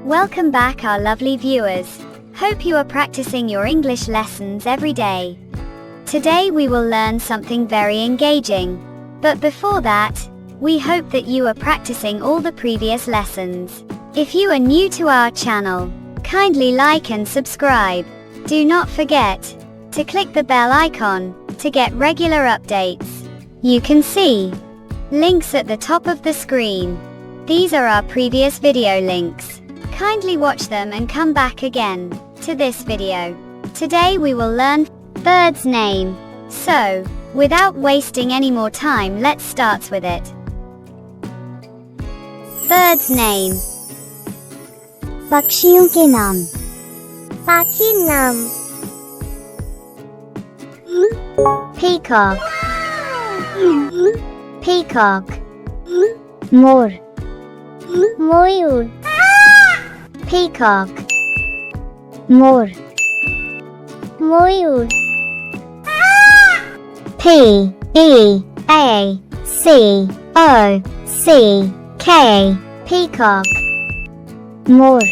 Welcome back, our lovely viewers. Hope you are practicing your English lessons every day. Today we will learn something very engaging. But before that, we hope that you are practicing all the previous lessons. If you are new to our channel, kindly like and subscribe. Do not forget to click the bell icon to get regular updates. You can see links at the top of the screen. These are our previous video links. Kindly watch them and come back again to this video. Today we will learn bird's name. So, without wasting any more time, let's start with it. Bird's name. पक्षियों के नाम. पाखिर नाम. Peacock. Peacock. Moor. मयूर. Peacock. Moor. मयूर. P-E-A-C-O-C-K. Peacock. Moor.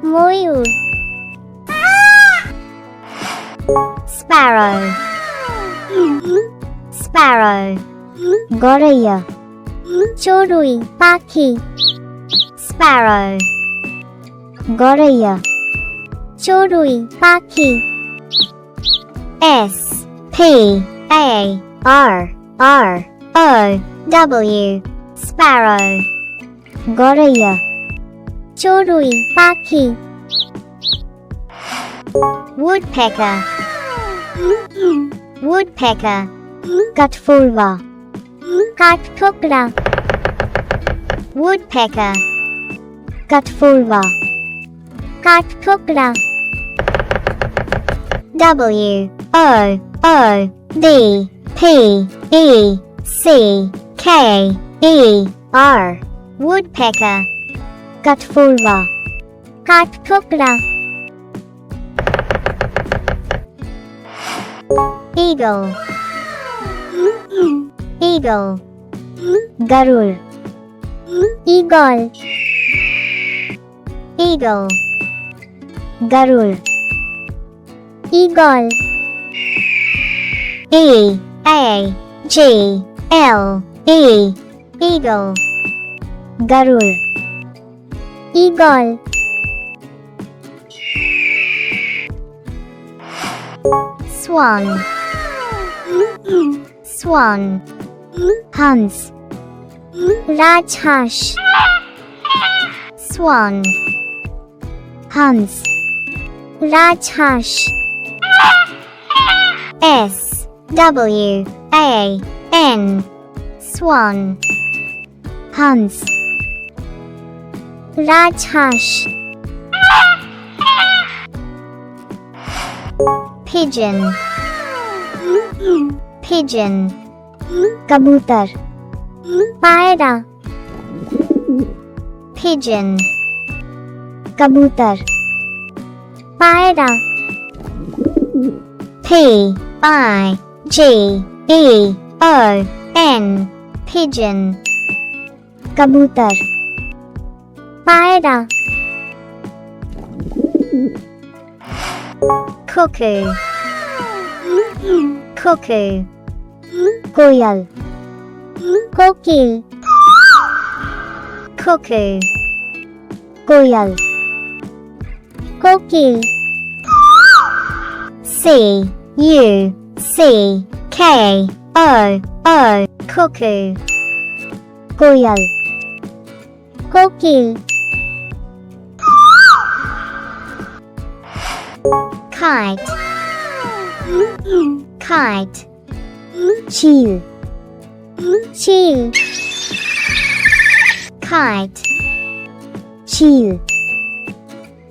मयूर. Sparrow. Sparrow. Goraya. चोरुई. पाखी. Sparrow. Goraya. चोरुई. पाखी. S-P-A-R-R-O-W. Sparrow. Goraya. चोरुई. पाखी. Woodpecker. Woodpecker. Katfulva. काठठोकरा. Woodpecker. Katfulva. काठठोकरा. W-O-O-D-P-E-C-K-E-R. Woodpecker. Katfulva. काठठोकरा. Eagle. Eagle. Garur. Eagle. Eagle. Garur. Eagle. E-A-G-L-E. Eagle. Garur. Eagle. Swan. Swan. Hans. राजहंस. Swan. Hans. राजहंस. S-W-A-N. Swan. Hans. राजहंस. Pigeon. Pigeon. Kabutar. पायरा. Pigeon. Kabutar. पायरा. P-I-G-E-O-N. Pigeon. Kabutar. पायरा. Cuckoo. Cuckoo. Koyal. कोकिल. Cuckoo. Koyal. कोकिल. C-U-C-K-O-O. Cuckoo. Koyal. कोकिल. Kite. Kite. Chil. चील. Kite. Chil.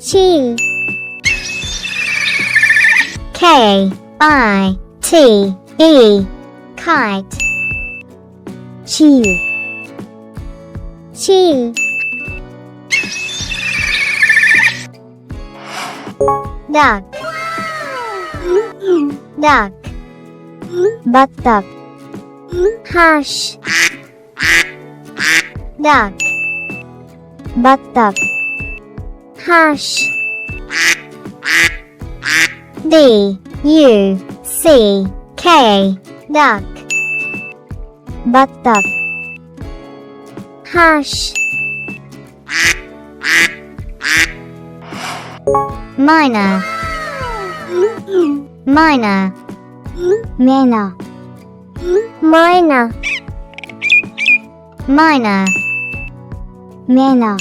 चील. K-I-T-E. Kite. Chil. चील. Duck. Duck. Battak. हाश. Duck. Battak. হাঁস D-U-C-K duck বাত্তাক হাঁস ময়না ময়না মেনা ময়না ময়না মেনা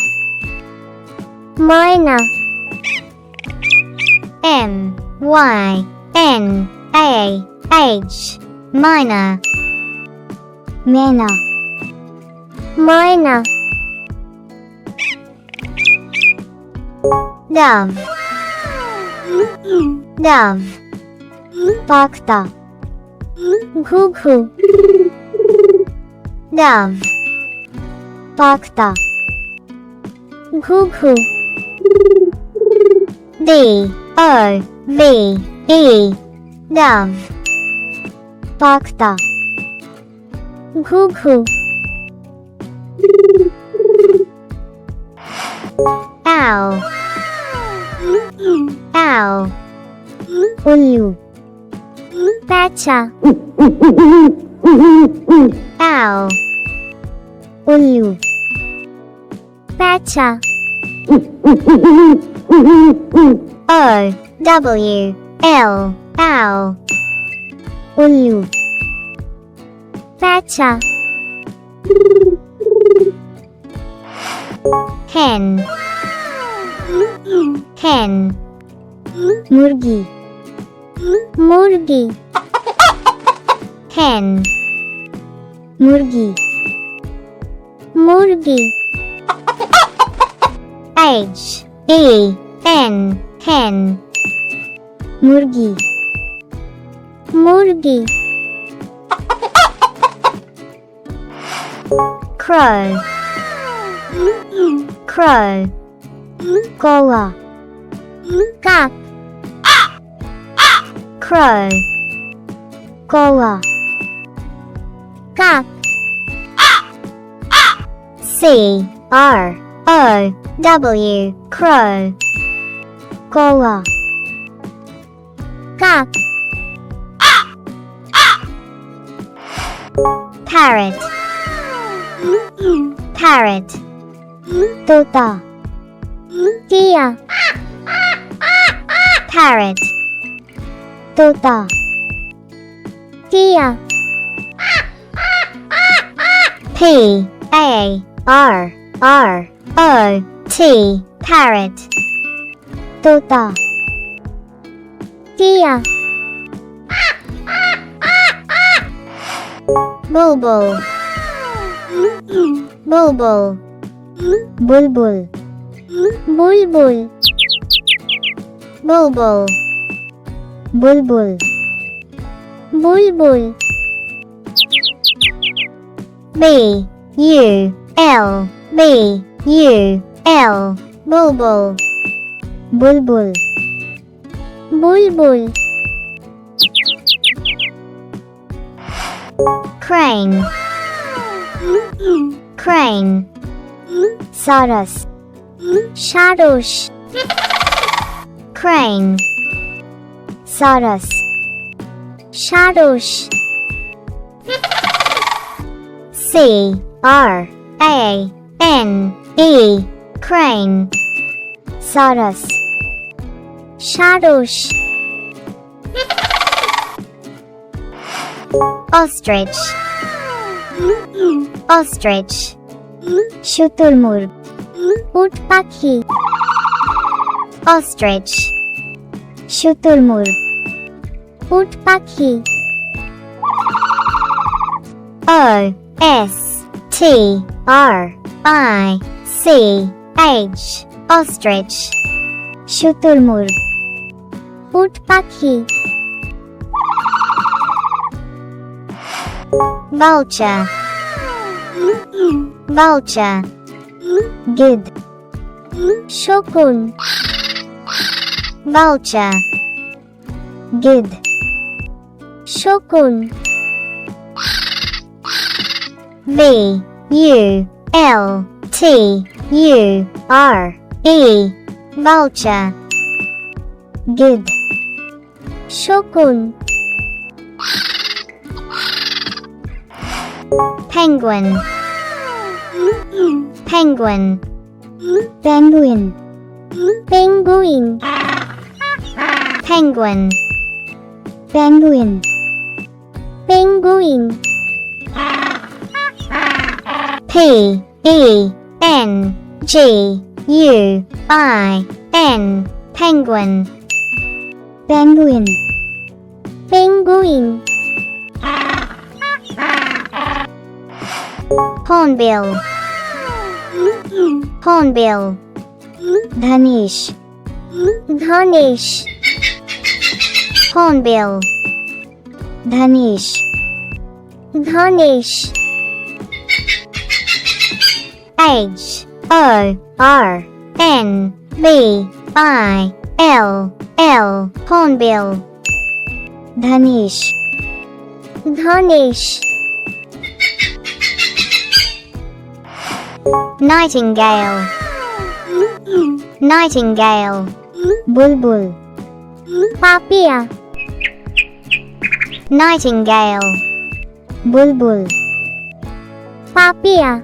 ময়না M-Y-N-A-H ময়না মেনা ময়না dove dove পাখতা ঘুঘু dove পাখতা ঘুঘু D-O-V-E dove পাখতা ঘুঘু owl owl Ullu প্যাঁচা owl Ullu প্যাঁচা O-W-L owl উল্লু প্যাঁচা hen hen মুরগি মুরগি hen মুরগি মুরগি H-E-N hen মুরগি মুরগি crow crow koala কাক crow koala কাক C-R-O-W crow koala কাক parrot parrot তোতা টিয়া parrot তোতা টিয়া P-A-R-R-O-T parrot তোতা টিয়া bulbul bulbul bulbul bulbul bulbul bulbul bulbul B-U-L B-U-L bulbul bulbul bulbul crane crane saras সারস crane saras সারস C-R-A-N-E crane saras সারস ostrich ostrich শুতুরমুর্গ উট পাখি ostrich শুতুরমুর্গ উট পাখি O-S-T-R-I-C-H ostrich শুতুরমুর্গ উট পাখি vulture vulture gid শকুন vulture gid শকুন V-U-L-T-U-R-E vulture, gid, shokun, penguin, penguin, penguin, penguin, penguin, penguin, penguin, P-E-N-G-U-I-N, penguin, penguin, penguin, hornbill, hornbill, dhanish, dhanish, hornbill, dhanish, dhanish, H-O-R-N-B-I-L-L, hornbill, dhanish, dhanish, nightingale, nightingale, bulbul, papia, nightingale, bulbul, papia,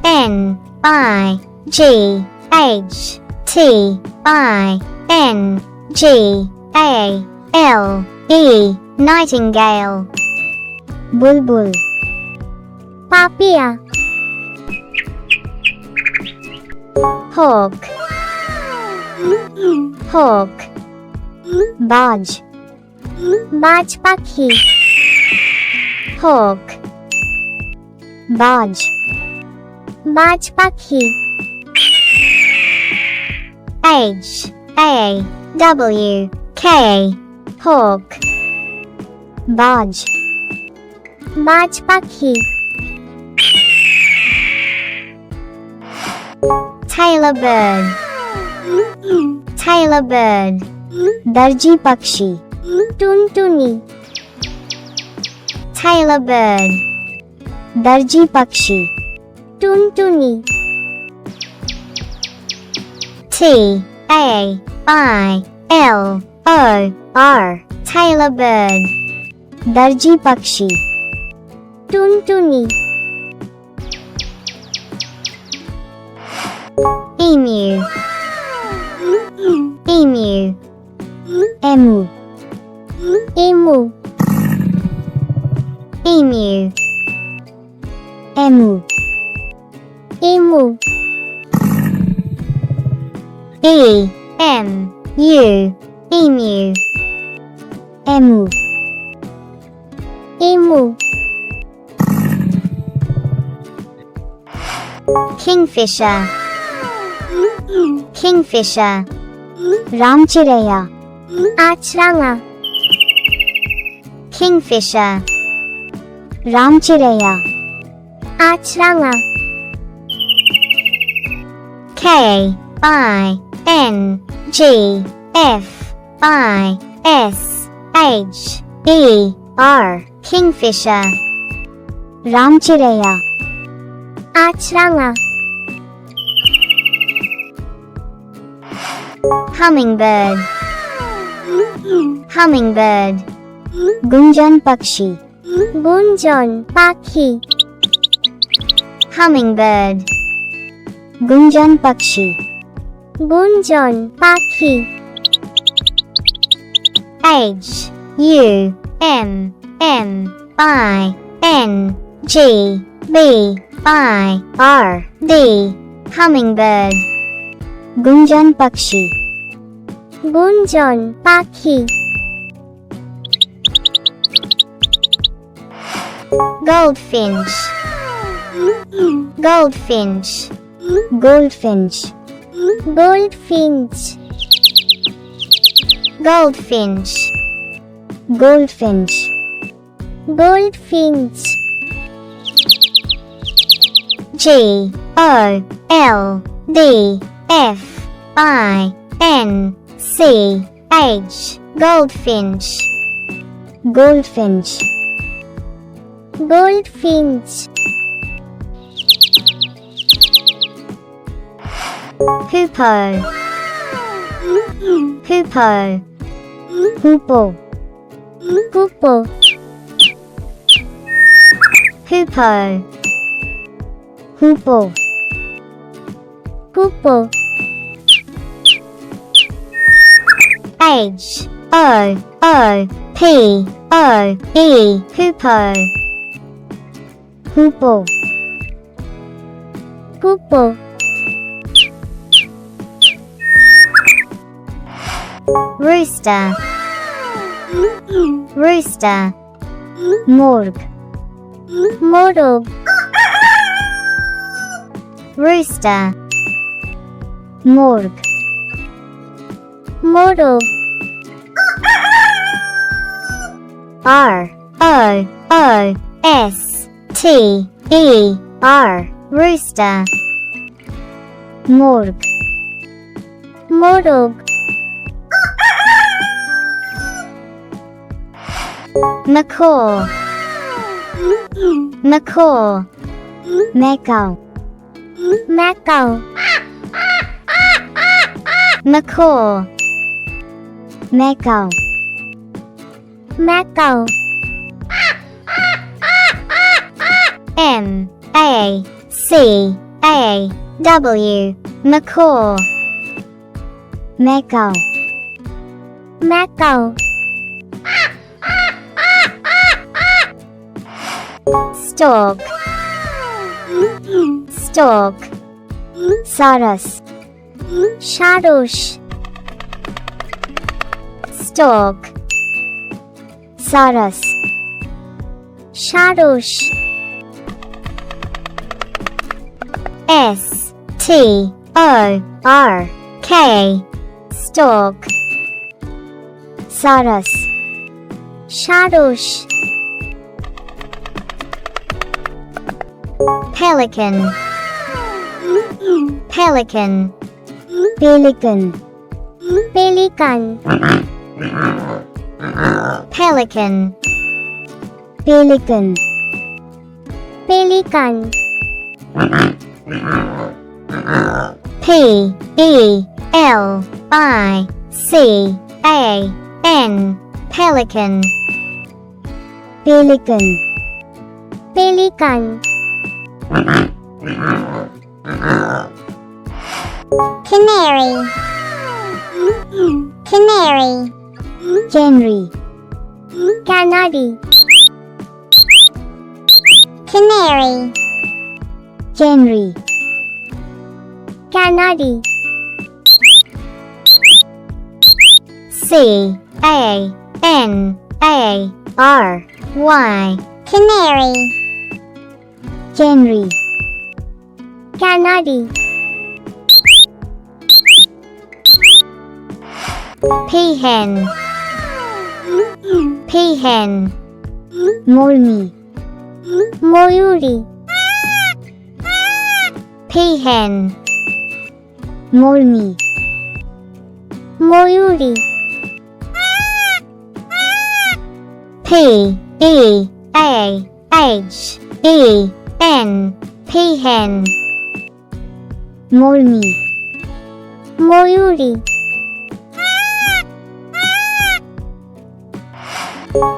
N-I-G-H-T-I-N-G-A-L-E, nightingale, bulbul, papia, hawk, hawk, barge, barge পাখি, hawk, barge, barge পাখি, H-A-W-K, hawk, barge, barge পাখি, Tailor bird, Tailor bird, darji pakshi, tuntuni, Tailor bird, darji pakshi, tuntuni, T-A-I-L-O-R, Tailor bird, darji pakshi, tuntuni, emu, emu, emu, emu, emu, emu, emu, E-M-U, emu, emu, emu, kingfisher, kingfisher, ramchiraya, achranga, kingfisher, ramchiraya, achranga, K-I-N-G-F-I-S-H-E-R, kingfisher, ramchiraya, achranga, hummingbird, hummingbird, gunjan pakshi, gunjan pakhi, hummingbird, gunjan pakshi, gunjan pakhi, H-U-M-M-I-N-G-B-I-R-D, hummingbird, gunjan pakshi, gunjan pakhi, goldfinch, goldfinch, goldfinch, goldfinch, goldfinch, goldfinch, goldfinch, G-O-L-D-F-I-N-C-H, goldfinch, goldfinch, goldfinch, Hoopoe. Hoopoe. Hoopo. Hoopo. Hoopoe. Hoopo. Hoopo. H-O-O-P-O-E. Hoopoe. Hoopo. Hoopo. Rooster. Rooster. Morg. Morg. Rooster. Morg. Morg. R-O-O-S-T-E-R. Rooster. Morg. Morg. Macaw. Macaw. Macaw. Macaw. Macaw. Macaw. Macaw. M-A-C-A-W. Macaw. Macaw. Macaw. Stork. Stork. Saras. Shadosh. Stork. Saras. Shadosh. S-T-O-R-K. Stork. Saras. Shadosh. Pelican. Pelican. Pelican. Pelican. Pelican. Pelican. Pelican. P-E-L-I-C-A-N. Pelican. Pelican. Pelican. Canary. Canary. Canary. Canary. Canary. Canary. Canary. C-A-N-A-R-Y. Canary. Canary. Canary. Peahen. Peahen. Molmi. Moyuri. Peahen. Molmi. Moyuri. P-E-A-H-E-N. Peahen. Molmi. Moyuri.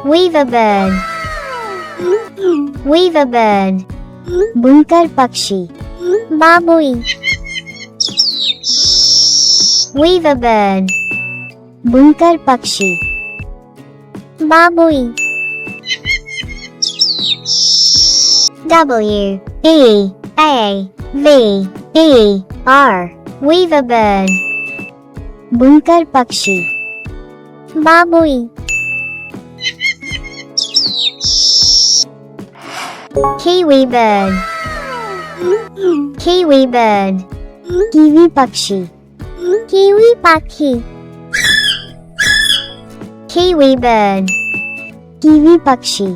Weaver bird. Weaver bird. Bunkar pakshi. Babui. Weaver bird. Bunkar pakshi. Babui. W-E-A-V-E-R. Weaver bird. Bunkar pakshi. Babui. Kiwi bird. Kiwi bird. Kiwi pakshi. Kiwi pakhi. Kiwi bird. Kiwi pakshi.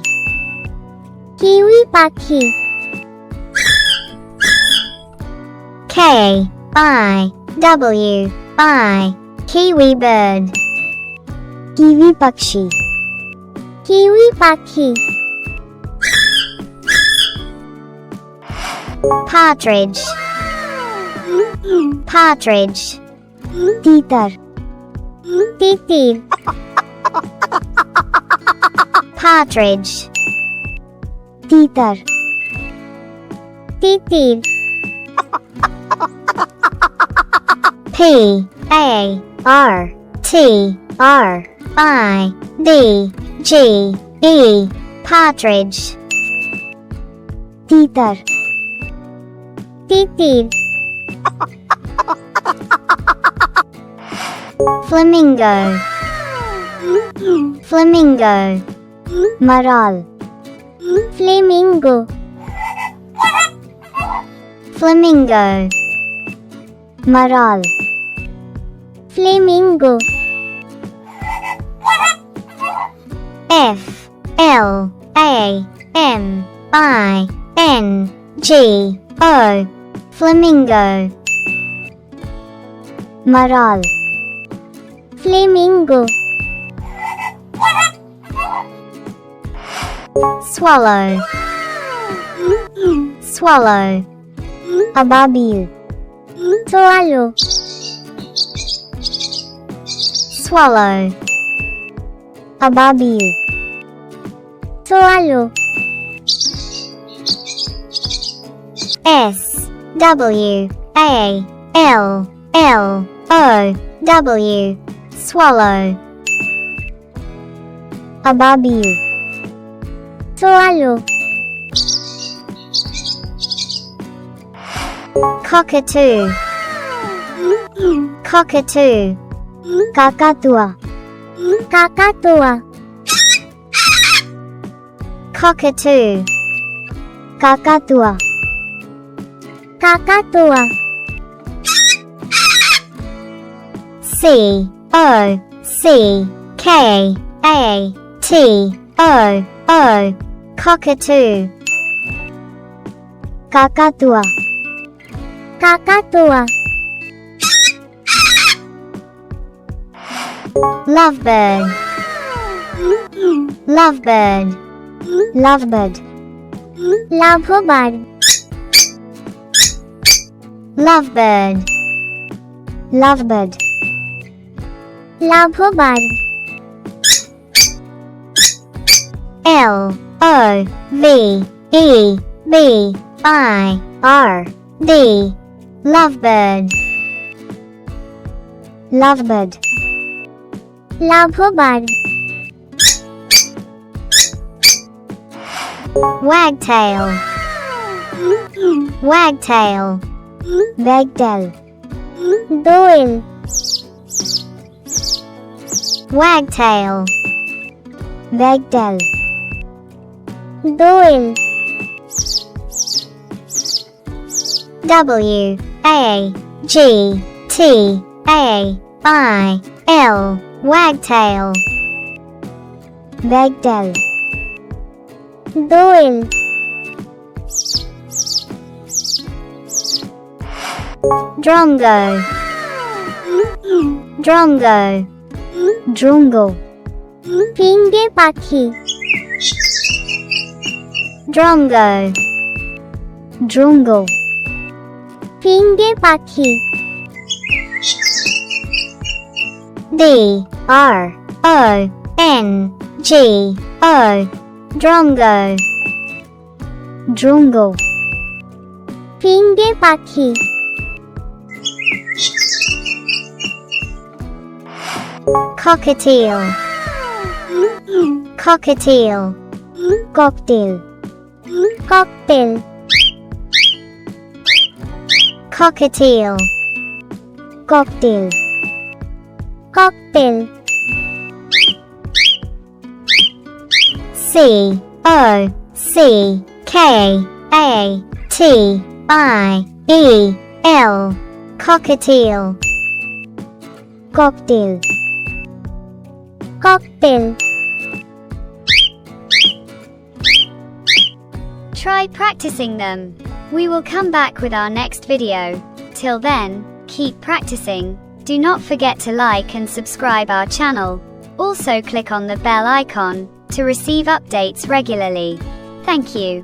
Kiwi pakhi. K-I-W-I. Kiwi bird. Kiwi pakshi. Kiwi pakhi. Partridge. Partridge. Titar. Titir. Partridge. Titar. Titir. P-A-R-T-R-I-D-G-E. Partridge. Titar. Titir. Flamingo. Flamingo. Maral. Flamingo. Flamingo. Maral. Flamingo. F-L-A-M-I-N-G-O. Flamingo. Maral. Flamingo. Swallow. Swallow. Ababil. Swallow. Swallow. Ababil. Swallow. S-W-A-L-L-O-W. Swallow. Ababil. Swallow. Cockatoo. Cockatoo. Kakatua. Kakatua. Cockatoo. Kakatua. Kakatua. C-O-C-K-A-T-O-O. Cockatoo. Kakatua. Kakatua. Lovebird. Lovebird. Lovebird. Lovebird. Lovebird. Lovebird. Lovebird. L-O-V-E-B-I-R-D. Lovebird. Lovebird. Lovebird. Wagtail. Wagtail. Wagtail. Doyle. Wagtail. Wagtail. Doyle. W-A-G-T-A-I-L. Wagtail. Wagtail. Doyle. Drongo. Drongo. Drongo. Pinge পাখি. Drongo. Drongo. Pinge পাখি. D-R-O-N-G-O. Drongo. Drongo. Pinge পাখি. Cockatiel. Cockatiel. Cocktail. Cocktail. Cockatiel. Cocktail. Cocktail. C-O-C-K-A-T-I-E-L. Cockatiel. Cocktail. Cocktail. Try practicing them. We will come back with our next video. Till then, keep practicing. Do not forget to like and subscribe our channel. Also click on the bell icon to receive updates regularly. Thank you.